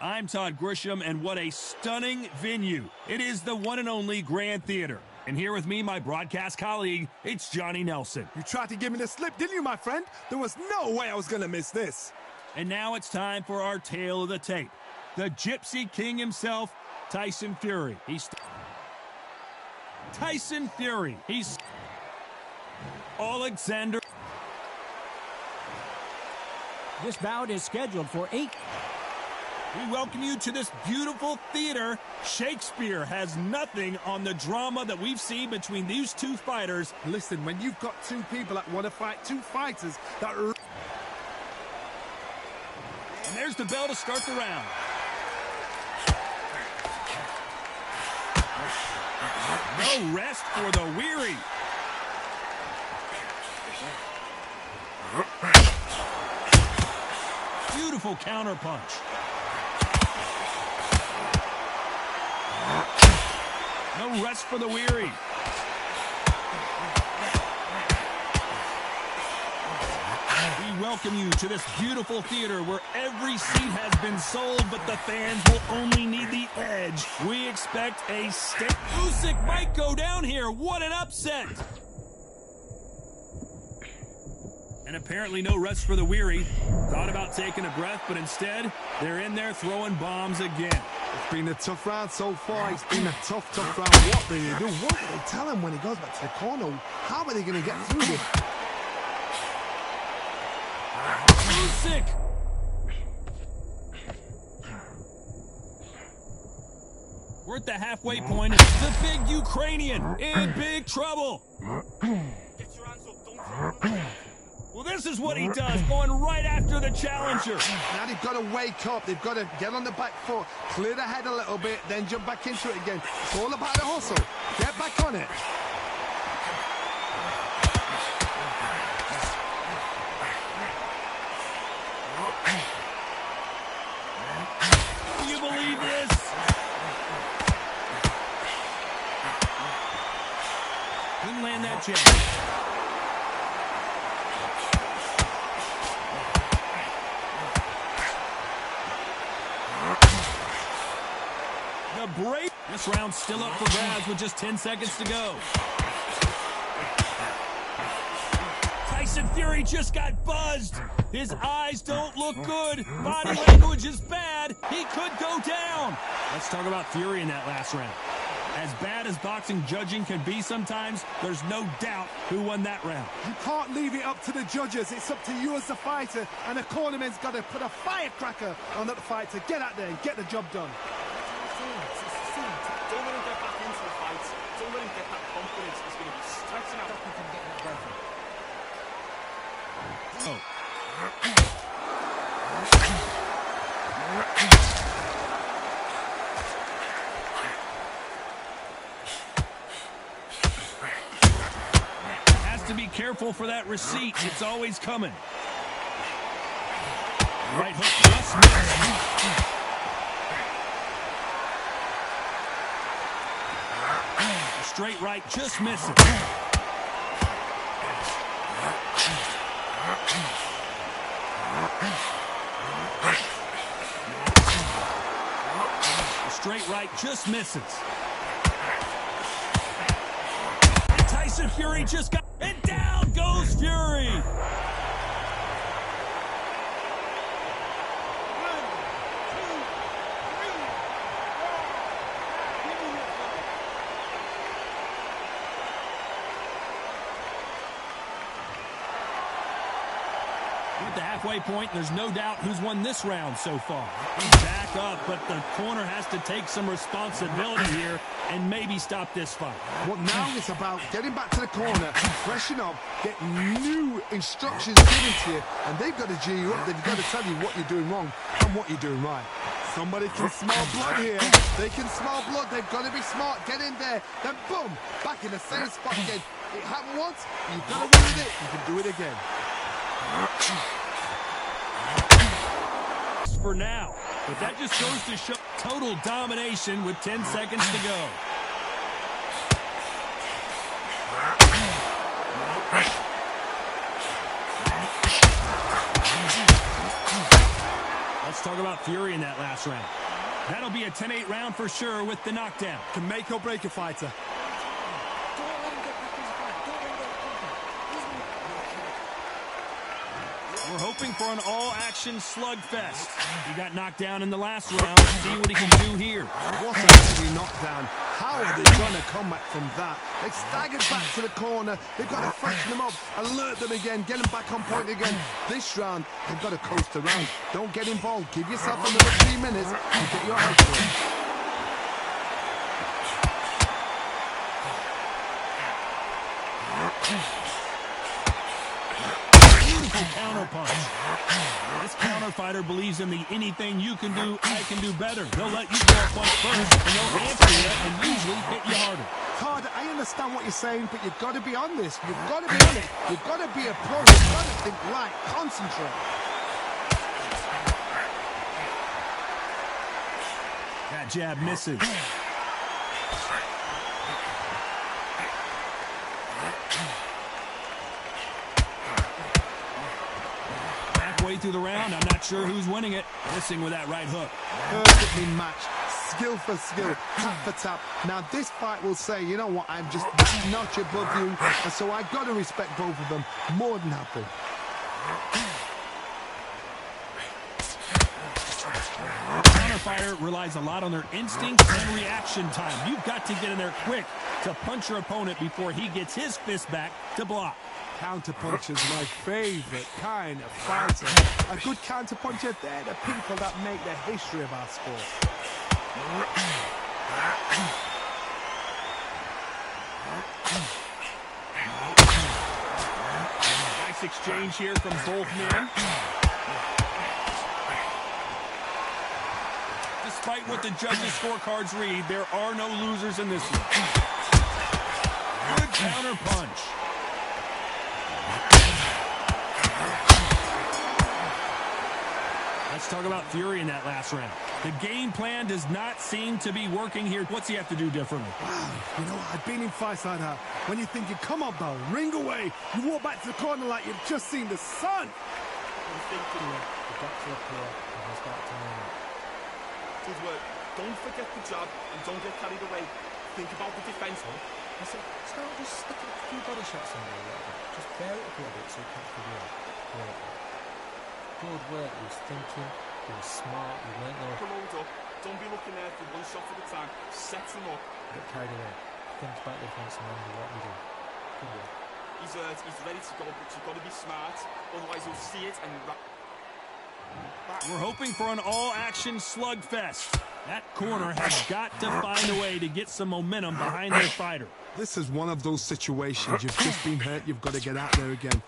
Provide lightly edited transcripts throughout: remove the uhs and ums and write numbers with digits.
I'm Todd Grisham, and what a stunning venue. It is the one and only Grand Theater. And here with me, my broadcast colleague, it's Johnny Nelson. You tried to give me the slip, didn't you, my friend? There was no way I was going to miss this. And now it's time for our tale of the tape. The Gypsy King himself, Tyson Fury. Tyson Fury. He's Oleksandr. This bout is scheduled for 8. We welcome you to this beautiful theater. Shakespeare has nothing on the drama that we've seen between these two fighters. Listen, when you've got two people that want to fight two fighters that... And there's the bell to start the round. No rest for the weary. Beautiful counterpunch. No rest for the weary. We welcome you to this beautiful theater where every seat has been sold, but the fans will only need the edge. We expect a Usyk might go down here. What an upset! And apparently no rest for the weary. Thought about taking a breath, but instead, they're in there throwing bombs again. It's been a tough round so far. It's been a tough round. What do they do? What do they tell him when he goes back to the corner? How are they going to get through this? Usyk! We're at the halfway point. The big Ukrainian in big trouble. Well, this is what he does, going right after the challenger. Now they've got to wake up. They've got to get on the back foot, clear the head a little bit, then jump back into it again. It's all about the hustle. Get back on it. Do you believe this? Couldn't land that jab. The break. This round's still up for grabs with just 10 seconds to go. Tyson Fury just got buzzed. His eyes don't look good. Body language is bad. He could go down. Let's talk about Fury in that last round. As bad as boxing judging can be sometimes, there's no doubt who won that round. You can't leave it up to the judges. It's up to you as the fighter, and the cornerman's got to put a firecracker on that fight to get out there and get the job done. Don't let him get back into the fight. Don't let him get that confidence. He's going to be stressing out. Oh. Has to be careful for that receipt. It's always coming. Right hook just missed. Straight right just misses. Straight right just misses. And Tyson Fury just got... And down goes Fury! At the halfway point, there's no doubt who's won this round so far. He's back up, but the corner has to take some responsibility here and maybe stop this fight. Well, now it's about getting back to the corner, freshen up, get new instructions given to you, and they've got to G you up. They've got to tell you what you're doing wrong and what you're doing right. Somebody can smell blood here. They can smell blood. They've got to be smart. Get in there. Then boom, back in the same spot again. It happened once. You've got to win with it. You can do it again. For now, but that just goes to show total domination with 10 seconds to go. Let's talk about Fury in that last round. That'll be a 10-8 round for sure with the knockdown. Can make or break a fighter. We're hoping for an all-action slugfest. He got knocked down in the last round. Let's see what he can do here. What actually knocked down? How are they going to come back from that? They staggered back to the corner. They've got to freshen them up, alert them again, get them back on point again. This round, they've got to coast around. Don't get involved. Give yourself another 3 minutes and get your head going. Counter punch. This counter fighter believes in the anything you can do, I can do better. They'll let you go a punch first, and they'll answer it and usually hit you harder. Todd, I understand what you're saying, but you've got to be on this. You've got to be on it. You've got to be a pro. You've got to think right. Concentrate. That jab misses. Through the round, I'm not sure who's winning it. Missing with that right hook. Perfectly matched, skill for skill, tap for tap. Now this fight will say, you know what, I'm just that notch above you, and so I've got to respect both of them. More than happy. Counterfire relies a lot on their instincts and reaction time. You've got to get in there quick to punch your opponent before he gets his fist back to block. Counterpunch is my favorite kind of fighter. A good counterpuncher, they're the people that make the history of our sport. Nice exchange here from both men. Despite what the judges' scorecards read, there are no losers in this one. Good counter punch. Let's talk about Fury in that last round. The game plan does not seem to be working here. What's he have to do differently? Wow, you know, I've been in fights like that. When you're thinking, come on, pal, ring away. You walk back to the corner like you've just seen the sun. I'm thinking, you've got to appear and he's got time. Good work. Don't forget the jab and don't get carried away. Think about the defense. I said, start just sticking a few body shots in there a little bit. Just bear it up a little bit so you catch the wheel. Good work. He was thinking. He was smart. He weren't there. Load up. Don't be looking there for one shot at a time. Set him up. Get carried away. Think about the defense and remember what you do. Good work. He's ready to go, but you've got to be smart. Otherwise, you'll see it and... We're hoping for an all-action slugfest. That corner has got to find a way to get some momentum behind their fighter. This is one of those situations. You've just been hurt. You've got to get out there again.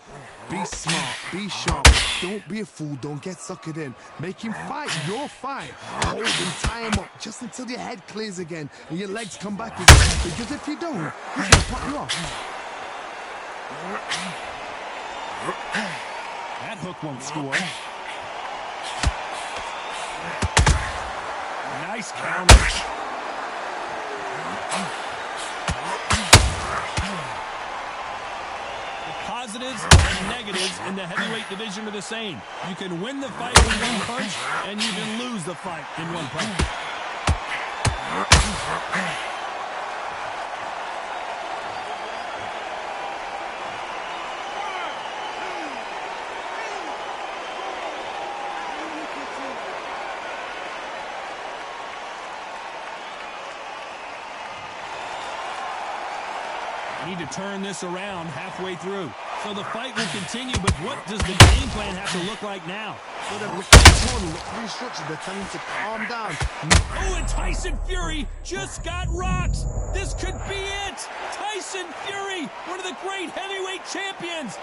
Be smart. Be sharp. Don't be a fool. Don't get suckered in. Make him fight your fight. Hold him, tie him up just until your head clears again and your legs come back again. Because if you don't, he's going to pop you off. That hook won't score. Nice counter. The positives and negatives in the heavyweight division are the same. You can win the fight with one punch, and you can lose the fight in one punch. Need to turn this around halfway through. So the fight will continue, but what does the game plan have to look like now? So they're restructured. They're telling him to calm down. Oh, and Tyson Fury just got rocked. This could be it. Tyson Fury, one of the great heavyweight champions.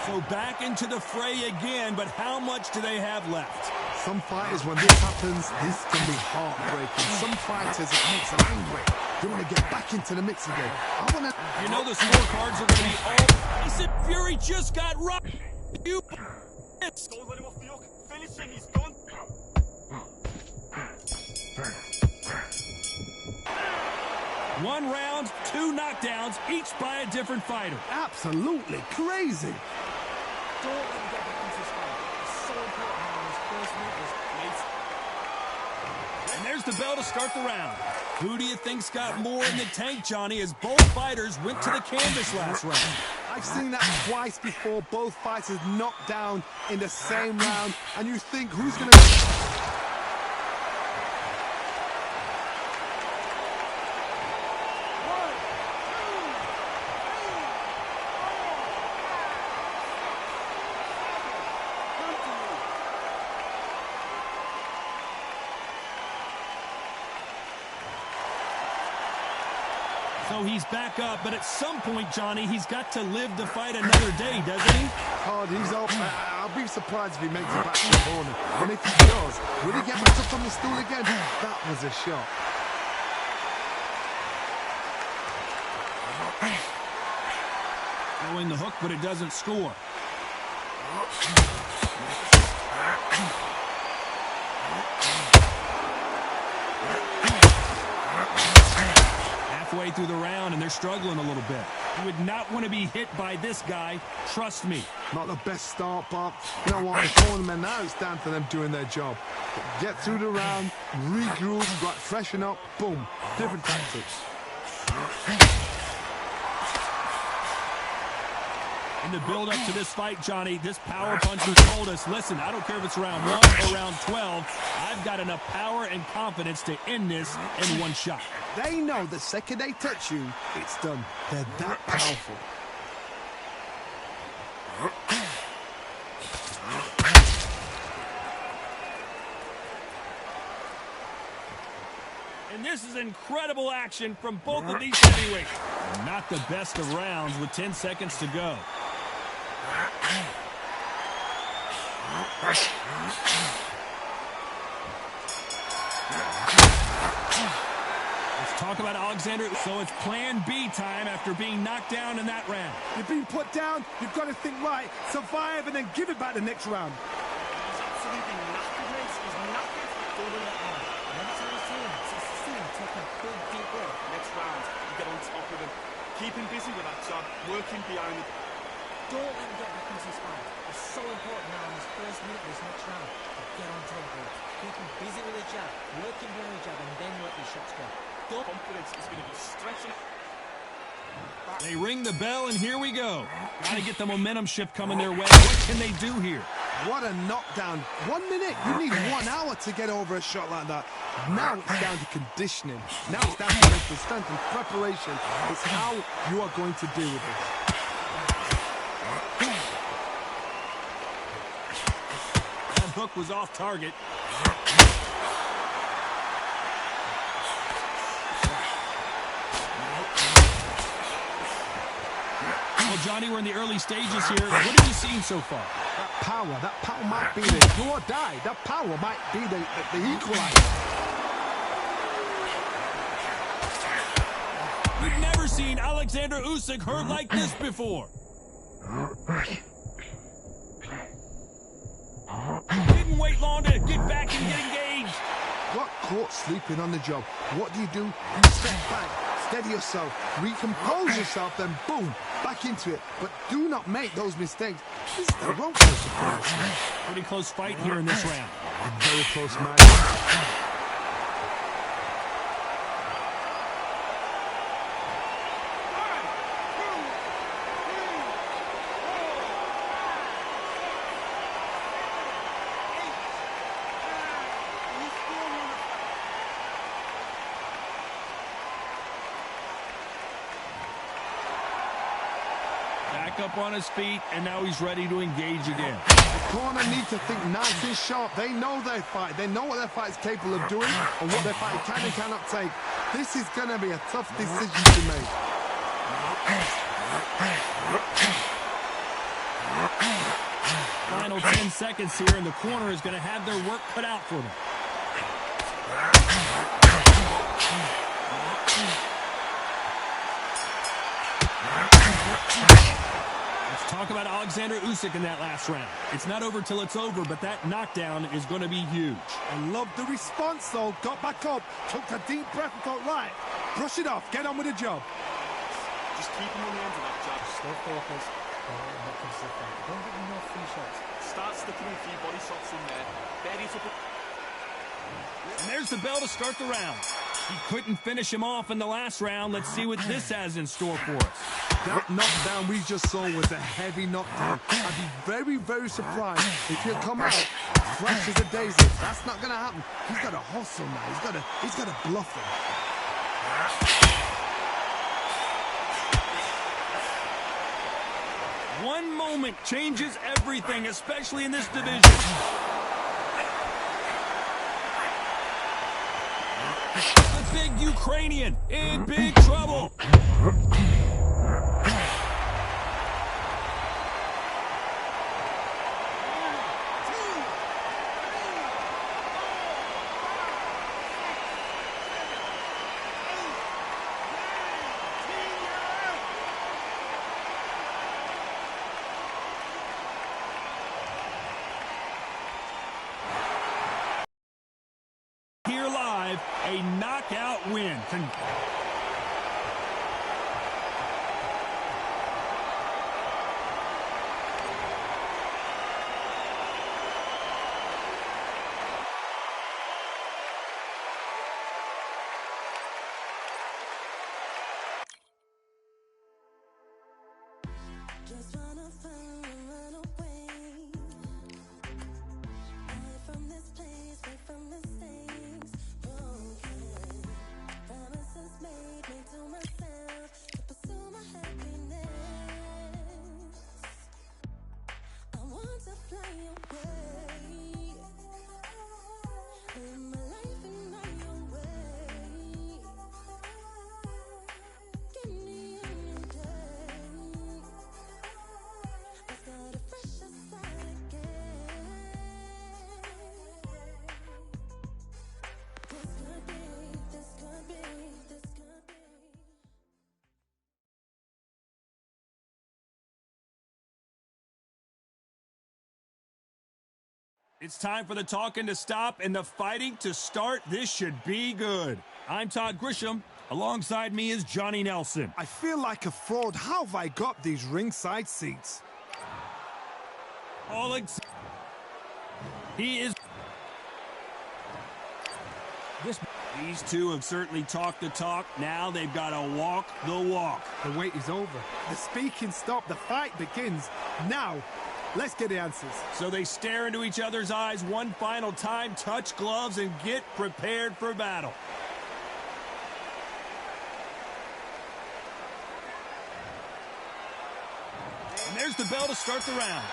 So back into the fray again, but how much do they have left? Some fighters, when this happens, this can be heartbreaking. Some fighters, it makes them angry. They want to get back into the mix again. I want to... You know the scorecards are going to be all... Tyson Fury just got rocked. You... Don't let him off the hook. Finish him. He's done. 1 round, 2 knockdowns, each by a different fighter. Absolutely crazy. Don't let him get back into his fight. It's so important now in his first minute was late. And there's the bell to start the round. Who do you think's got more in the tank, Johnny, as both fighters went to the canvas last round? I've seen that twice before. Both fighters knocked down in the same round. And you think, who's going to... So he's back up, but at some point, Johnny, he's got to live to fight another day, doesn't he? Oh, he's up. I'll be surprised if he makes it back to the corner. And if he does, will he get back up on the stool again? That was a shot. Throwing the hook, but it doesn't score. Halfway through the round, and they're struggling a little bit. You would not want to be hit by this guy. Trust me. Not the best start, but you know what? The tournament now, it's down to them doing their job. Get through the round, regroup, freshen up, boom. Different tactics. In the build-up to this fight, Johnny, this power puncher told us, listen, I don't care if it's round 1 or round 12, I've got enough power and confidence to end this in one shot. They know the second they touch you, it's done. They're that powerful. And this is incredible action from both of these heavyweights. And not the best of rounds with 10 seconds to go. Let's talk about Oleksandr. So it's plan B time after being knocked down in that round. You've been put down, you've got to think right, survive, and then give it back the next round. He's absolutely knackered, mate. He's knackered. Don't let it on. Never tell his team. See him take a big, deep breath. Next round, you get on top of him. Keep him busy with that job, working behind him. Don't let him get back into his fight. It's so important now in his first minute of this next round to get on top of it. Keep him busy with the jab, working behind the jab, and then let your shots go. Confidence is going to be stretching. They ring the bell, and here we go. Got to get the momentum shift coming their way. What can they do here? What a knockdown. 1 minute. You need 1 hour to get over a shot like that. Now it's down to conditioning. Now it's down to mental strength and preparation. It's how you are going to deal with this. That hook was off target. Well, Johnny, we're in the early stages here. What have you seen so far? That power might be the do or die. That power might be the equalizer. We've never seen Oleksandr Usyk hurt like this before. Didn't wait long to get back and get engaged. Got caught sleeping on the job. What do? You step back, steady yourself, recompose yourself, then boom, back into it. But do not make those mistakes. This is the wrong place to play. Pretty close fight here in this round. Very close match. Back up on his feet, and now he's ready to engage again. The corner need to think nice and sharp. They know their fight. They know what their fight is capable of doing and what their fight can and cannot take. This is going to be a tough decision to make. Final 10 seconds here, and the corner is going to have their work cut out for them. Let's Talk about Oleksandr Usyk in that last round. It's not over till it's over, but that knockdown is going to be huge. I love the response, though. Got back up, took a deep breath and thought, right, brush it off, get on with the job. Just keep him on the end of that jab. Stay focused. Not consistent. Don't give him no free shots. Start sticking a few body shots in there. Bury it up. And there's the bell to start the round. He couldn't finish him off in the last round. Let's see what this has in store for us. That knockdown we just saw was a heavy knockdown. I'd be very, very surprised if he'll come out fresh as a daisy. That's not going to happen. He's got to hustle now. He's got to bluff him. One moment changes everything, especially in this division. The big Ukrainian in big trouble. Here live, a knockout win. Just wanna find and run away. Away from this place, away from mistakes. Broken promises made to myself to pursue my happiness. I want to fly away. Live my life in my own way. Give me a new day. I started fresh aside again. This could be, this could be, this could be. It's time for the talking to stop and the fighting to start. This should be good. I'm Todd Grisham. Alongside me is Johnny Nelson. I feel like a fraud. How have I got these ringside seats? Oleksandr. He is. These two have certainly talked the talk. Now they've got to walk the walk. The wait is over. The speaking stopped. The fight begins. Now, let's get the answers. So they stare into each other's eyes one final time, touch gloves, and get prepared for battle. And there's the bell to start the round.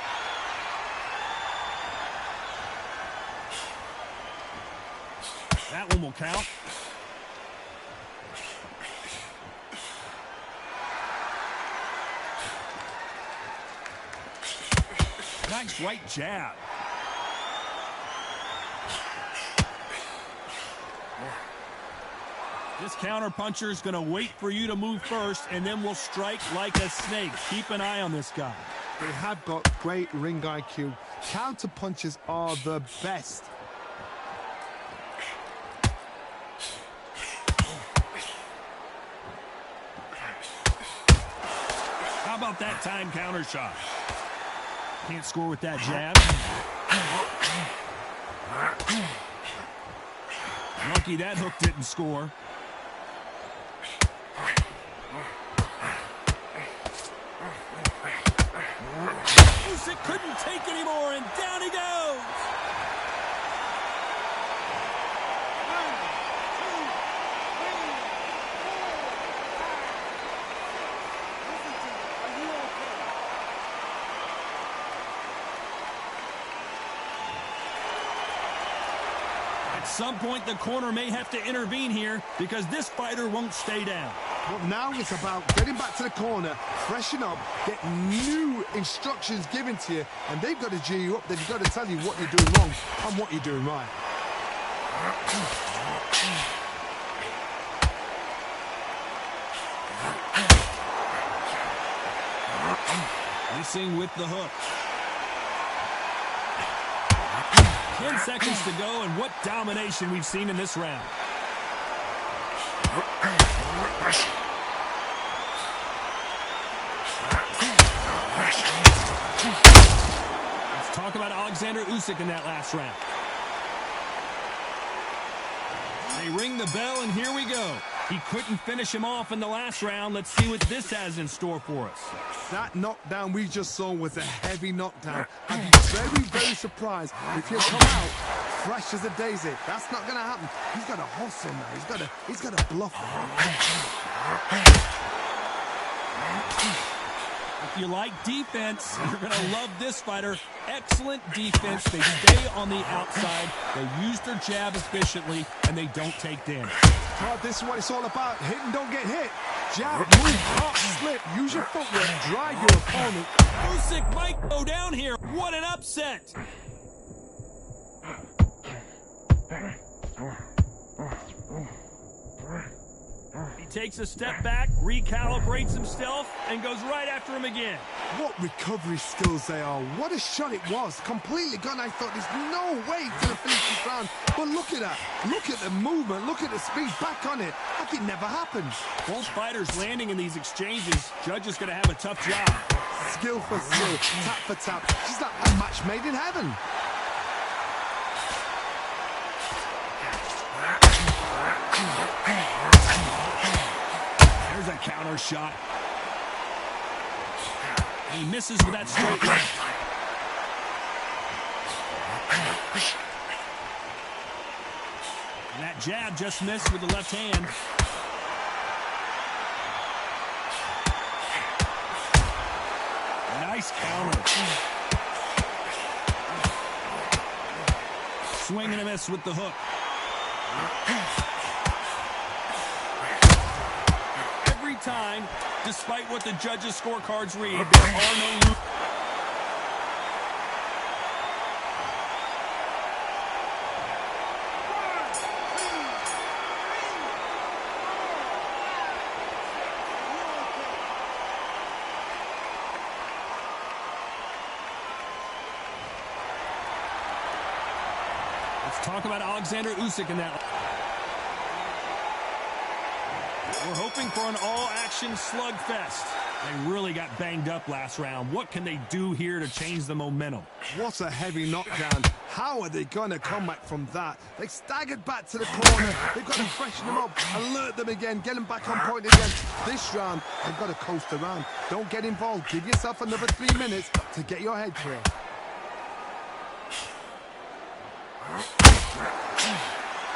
That one will count. Nice right jab. This counterpuncher is going to wait for you to move first, and then will strike like a snake. Keep an eye on this guy. They have got great ring IQ. Counter punches are the best. How about that time counter shot? Can't score with that jab. Lucky that hook didn't score. Usyk couldn't take anymore, and down he goes. At some point, the corner may have to intervene here because this fighter won't stay down. But now it's about getting back to the corner, freshen up, get new instructions given to you, and they've got to G you up. They've got to tell you what you're doing wrong and what you're doing right. Slicing with the hook. 10 seconds to go, and what domination we've seen in this round. Let's talk about Oleksandr Usyk in that last round. They ring the bell, and here we go. He couldn't finish him off in the last round. Let's see what this has in store for us. That knockdown we just saw was a heavy knockdown. I'd be very, very surprised if he'll come out fresh as a daisy. That's not going to happen. He's got to hustle now. He's got to bluff it. If you like defense, you're going to love this fighter. Excellent defense. They stay on the outside. They use their jab efficiently, and they don't take damage. Todd, this is what it's all about. Hit and don't get hit. Jab, move, hop, slip. Use your footwork. Drive your opponent. Usyk might go down here. What an upset. He takes a step back, recalibrates himself, and goes right after him again. What recovery skills they are. What a shot it was. Completely gone. I thought there's no way to finish this round. But look at that. Look at the movement. Look at the speed. Back on it. Like it never happened. Both fighters landing in these exchanges. Judge is going to have a tough job. Skill for skill. Tap for tap. She's like a match made in heaven. There's a counter shot. He misses with that straight left. And that jab just missed with the left hand. Nice counter. Swing and a miss with the hook. Every time, despite what the judges' scorecards read, there are no... Let's talk about Oleksandr Usyk in that. We're hoping for an all-action slugfest. They really got banged up last round. What can they do here to change the momentum? What a heavy knockdown. How are they going to come back from that? They staggered back to the corner. They've got to freshen them up, alert them again, get them back on point again. This round, they've got to coast around. Don't get involved. Give yourself another 3 minutes to get your head clear.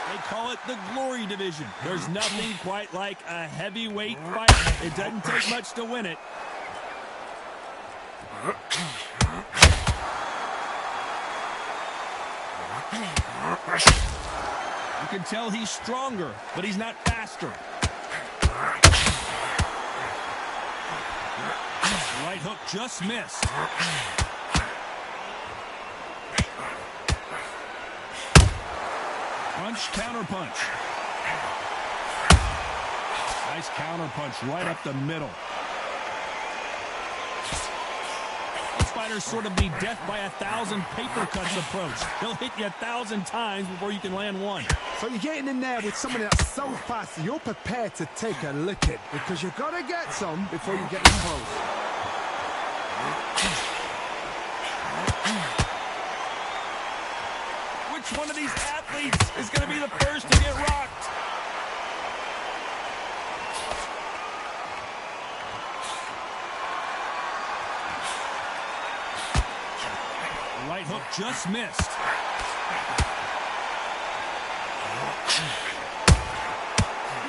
They call it the glory division. There's nothing quite like a heavyweight fight. It doesn't take much to win it. You can tell he's stronger, but he's not faster. Right hook just missed. Punch, counter punch. Nice counter punch right up the middle. This fighter's sort of the death by 1,000 paper cuts approach. He'll hit you 1,000 times before you can land one. So you're getting in there with somebody that's so fast, you're prepared to take a licking because you've got to get some before you get close. Which one of these athletes is going to be the first to get rocked? Right hook just missed.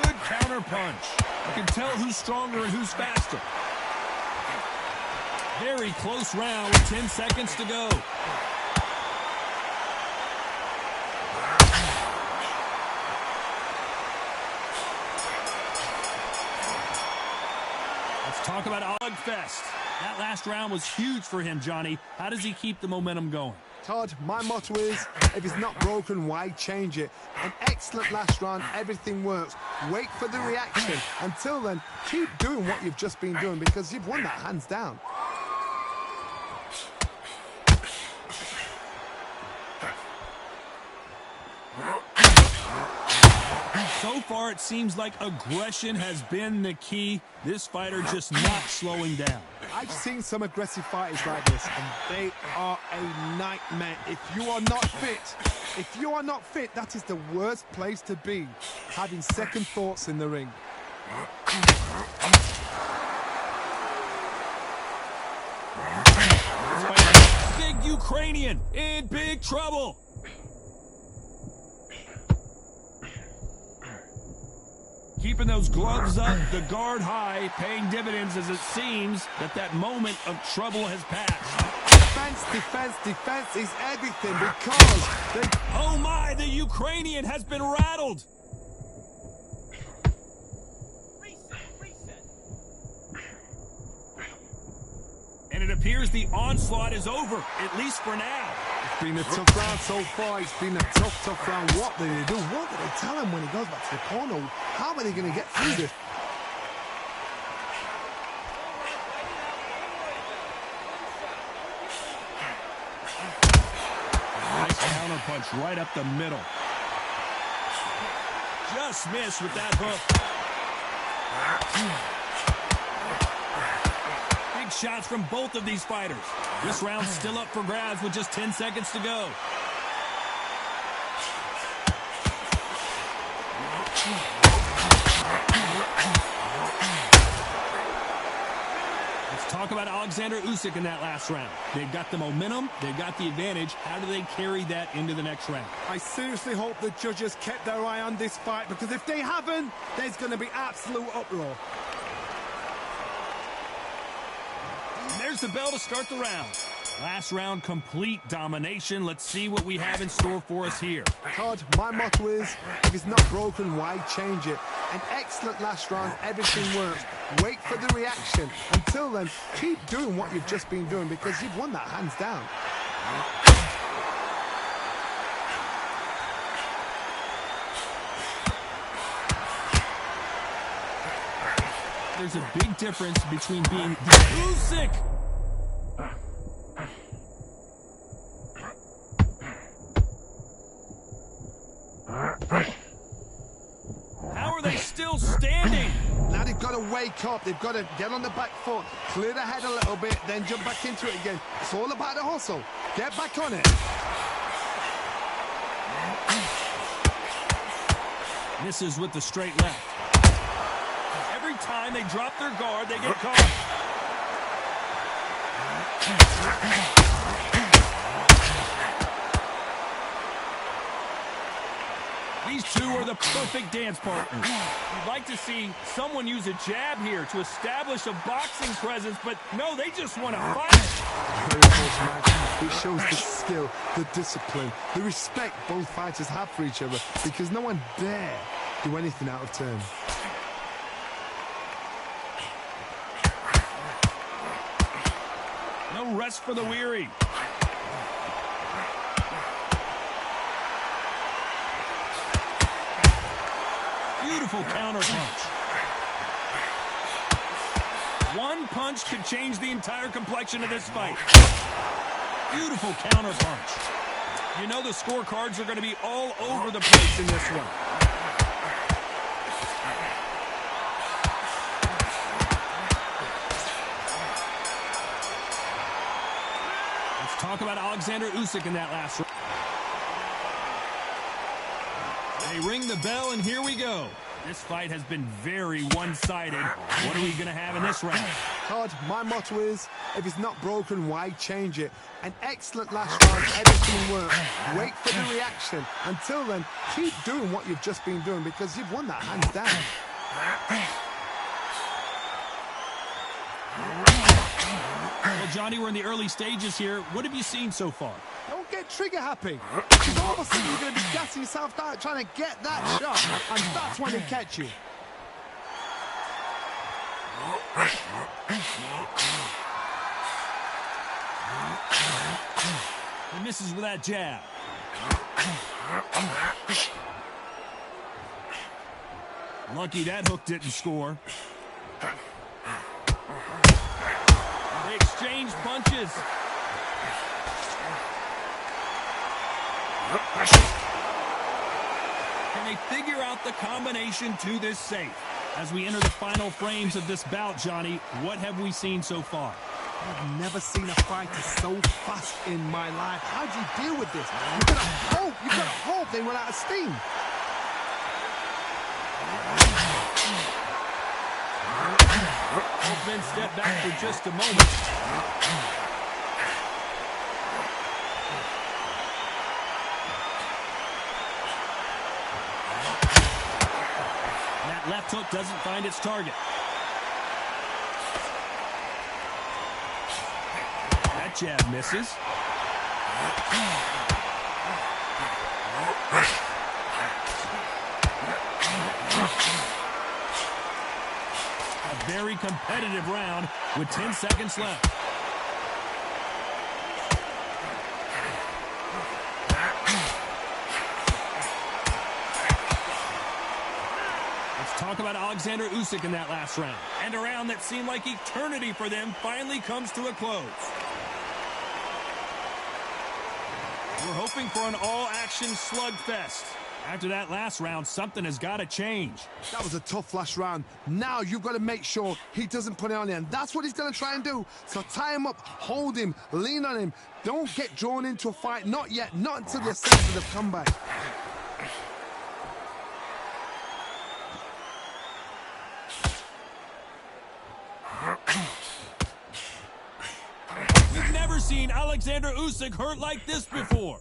Good counter punch. You can tell who's stronger and who's faster. Very close round with 10 seconds to go. Talk about Slugfest. That last round was huge for him, Johnny. How does he keep the momentum going? Todd, my motto is, if it's not broken, why change it? An excellent last round, everything works. Wait for the reaction. Until then, keep doing what you've just been doing because you've won that hands down. So far, it seems like aggression has been the key. This fighter just not slowing down. I've seen some aggressive fighters like this, and they are a nightmare. If you are not fit, that is the worst place to be, having second thoughts in the ring. Big Ukrainian in big trouble. Keeping those gloves up, the guard high, paying dividends as it seems that moment of trouble has passed. Defense is everything because they... Oh my, the Ukrainian has been rattled. And it appears the onslaught is over, at least for now. It's been a tough round so far. It's been a tough round. What do they do? What do they tell him when he goes back to the corner? How are they going to get through this? Nice counter punch right up the middle. Just missed with that hook. Big shots from both of these fighters. This round's still up for grabs with just 10 seconds to go. Let's talk about Oleksandr Usyk in that last round. They've got the momentum, they've got the advantage. How do they carry that into the next round? I seriously hope the judges kept their eye on this fight, because if they haven't, there's going to be absolute uproar. There's the bell to start the round. Last round, complete domination. Let's see what we have in store for us here. Todd, my motto is, if it's not broken, why change it? An excellent last round, everything works. Wait for the reaction. Until then, keep doing what you've just been doing, because you've won that hands down. There's a big difference between being Usyk. How are they still standing? Now they've got to wake up. They've got to get on the back foot, clear the head a little bit, then jump back into it again. It's all about the hustle. Get back on it. Misses with the straight left. Every time they drop their guard, they get caught. These two are the perfect dance partners. You'd like to see someone use a jab here to establish a boxing presence, but no, they just want to fight. Very close match. It shows the skill, the discipline, the respect both fighters have for each other, because no one dare do anything out of turn. No rest for the weary. Beautiful counter punch. One punch could change the entire complexion of this fight. Beautiful counter punch. You know the scorecards are going to be all over the place in this one. Let's talk about Oleksandr Usyk in that last round. They ring the bell, and here we go. This fight has been very one-sided. What are we going to have in this round? Todd, my motto is, if it's not broken, why change it? An excellent last round, everything works. Wait for the reaction. Until then, keep doing what you've just been doing, because you've won that hands down. Well, Johnny, we're in the early stages here. What have you seen so far? Don't get trigger happy. Because all of a sudden you're going to be gassing yourself out trying to get that shot, and that's when they catch you. He misses with that jab. Lucky that hook didn't score. They exchange punches. Can they figure out the combination to this safe. As we enter the final frames of this bout, Johnny, what have we seen so far? I've never seen a fighter so fast in my life. How do you deal with this? You've got to hope they run out of steam. Both men step back for just a moment. And that left hook doesn't find its target. That jab misses. A very competitive round with 10 seconds left. Let's talk about Oleksandr Usyk in that last round. And a round that seemed like eternity for them finally comes to a close. We're hoping for an all-action slugfest. After that last round, something has got to change. That was a tough last round. Now you've got to make sure he doesn't put it on you, and that's what he's going to try and do. So tie him up, hold him, lean on him. Don't get drawn into a fight. Not yet. Not until the sensitive comeback. We've never seen Oleksandr Usyk hurt like this before.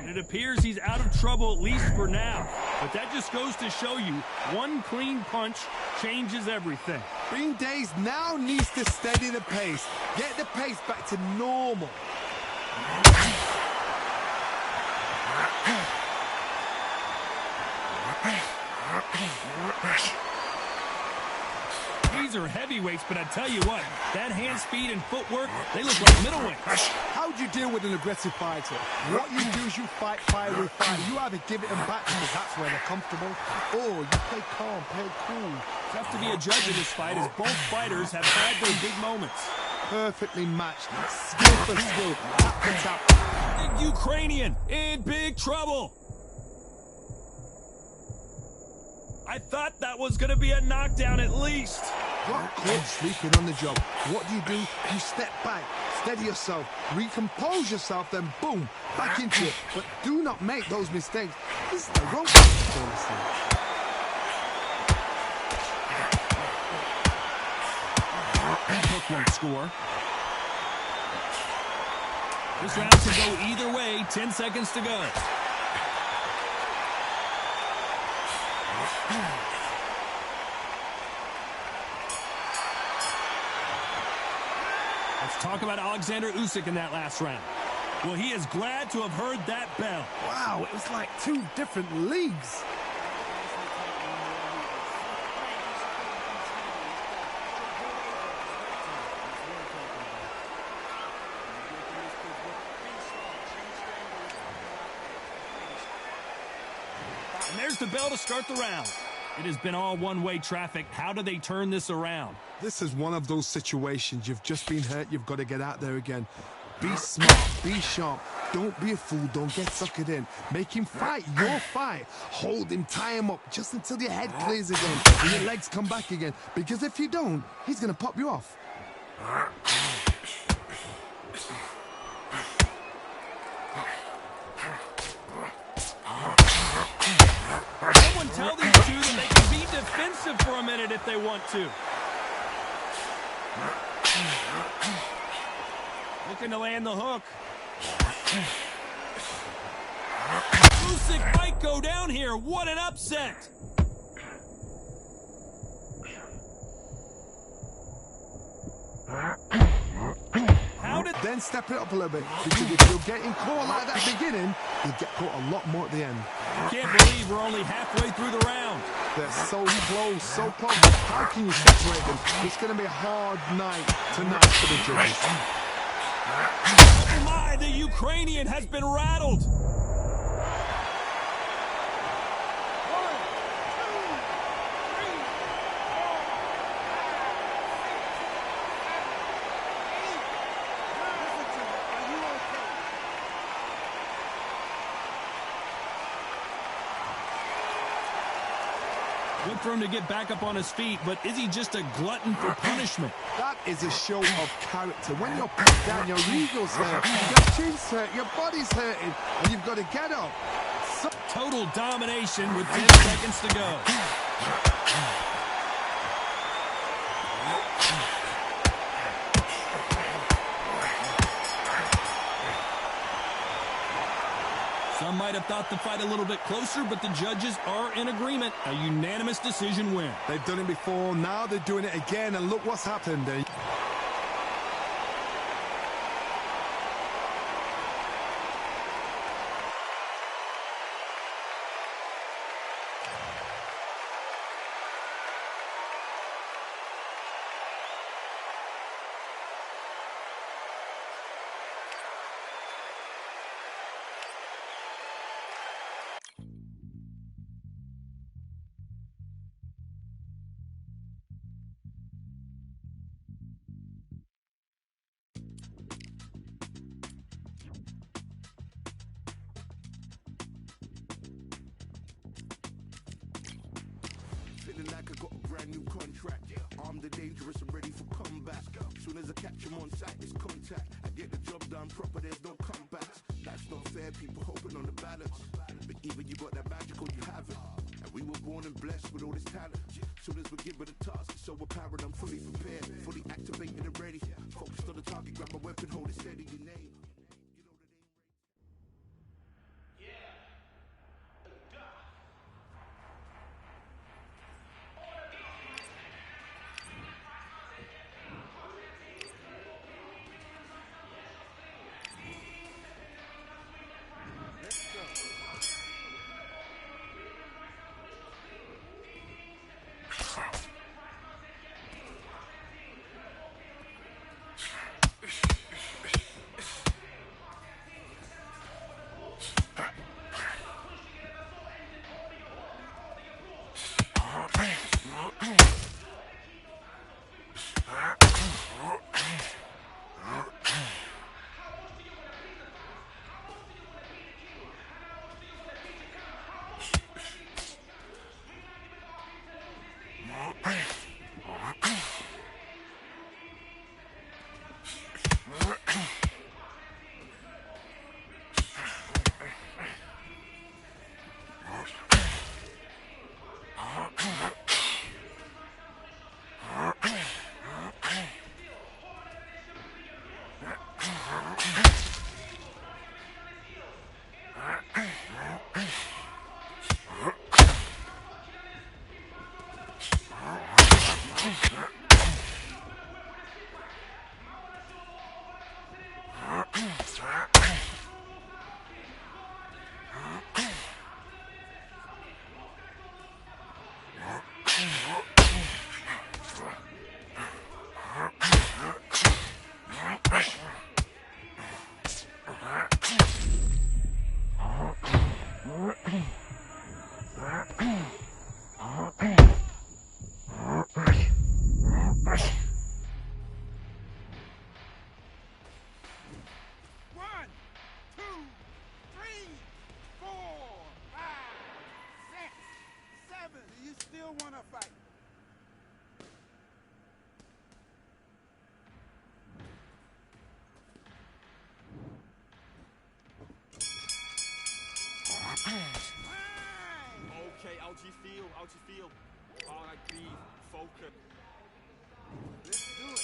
It appears he's out of trouble, at least for now. But that just goes to show you, one clean punch changes everything. Being dazed now needs to steady the pace. Get the pace back to normal. These are heavyweights, but I tell you what, that hand speed and footwork, they look like middleweights. How do you deal with an aggressive fighter? What you do is you fight fire with fire. You either give it them back because that's where they're comfortable, or you play calm, play cool. Tough to be a judge of this fight as both fighters have had their big moments. Perfectly matched, skill for skill, tap for tap. Big Ukrainian in big trouble. I thought that was going to be a knockdown at least. Got caught sleeping on the job. What do? You step back, steady yourself, recompose yourself, then boom, back into it. But do not make those mistakes. This is the rope. That hook won't score. This round can go either way. 10 seconds to go. Let's talk about Oleksandr Usyk in that last round. Well, he is glad to have heard that bell. Wow, it was like two different leagues. And there's the bell to start the round. It has been all one-way traffic. How do they turn this around? This is one of those situations. You've just been hurt. You've got to get out there again. Be smart. Be sharp. Don't be a fool. Don't get suckered in. Make him fight your fight. Hold him. Tie him up just until your head clears again and your legs come back again. Because if you don't, he's going to pop you off. Someone tell these two that they can be defensive for a minute if they want to. Looking to land the hook. Usyk might go down here. What an upset. How did... Then step it up a little bit. Because if you're getting caught like that at the beginning, you'll get caught a lot more at the end. Can't believe we're only halfway through the round. They're so close, so close. How can you separate them? It's going to be a hard night tonight for the judges. Oh my, the Ukrainian has been rattled. Look for him to get back up on his feet, but is he just a glutton for punishment? That is a show of character. When you're put down, your ego's hurt, your chin's hurt, your body's hurting, and you've got to get up. Total domination with 10 seconds to go. Some might have thought the fight a little bit closer, but the judges are in agreement. A unanimous decision win. They've done it before, now they're doing it again, and look what's happened. Feeling like I got a brand new contract. Armed and dangerous, I'm ready for comeback. Soon as I catch him on sight, it's contact. I get the job done proper, there's no comebacks. Life's not fair, people hoping on the balance. But even you got that magical, you have it. And we were born and blessed with all this talent. Soon as we're given a task, it's so apparent I'm fully prepared, fully activated and ready. Focused on the target, grab my weapon, hold it steady, your name. Okay, how do you feel? How do you feel? All right, breathe, focus. Let's do it.